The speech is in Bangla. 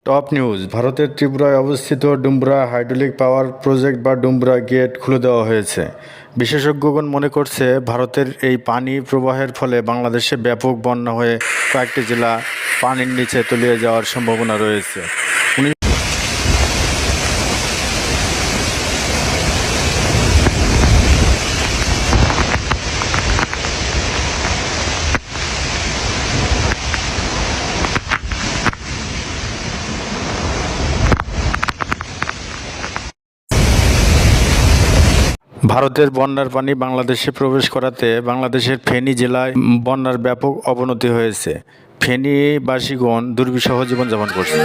Top news. ভারতের ত্রিপুরায় অবস্থিত ডুমরা হাইড্রোলিক পাওয়ার প্রজেক্ট বা ডুমরা গেট খুলে দেওয়া হয়েছে। বিশেষজ্ঞগণ মনে করছে ভারতের এই পানি প্রবাহের ফলে বাংলাদেশে ব্যাপক বন্যা হয়ে কয়েকটি জেলা পানির নিচে তলিয়ে যাওয়ার সম্ভাবনা রয়েছে। ভারতের বন্যার পানি বাংলাদেশে প্রবেশ করাতে বাংলাদেশের ফেনী জেলায় বন্যার ব্যাপক অবনতি হয়েছে। ফেনীবাসীগণ দুর্বিষহ জীবনযাপন করছে।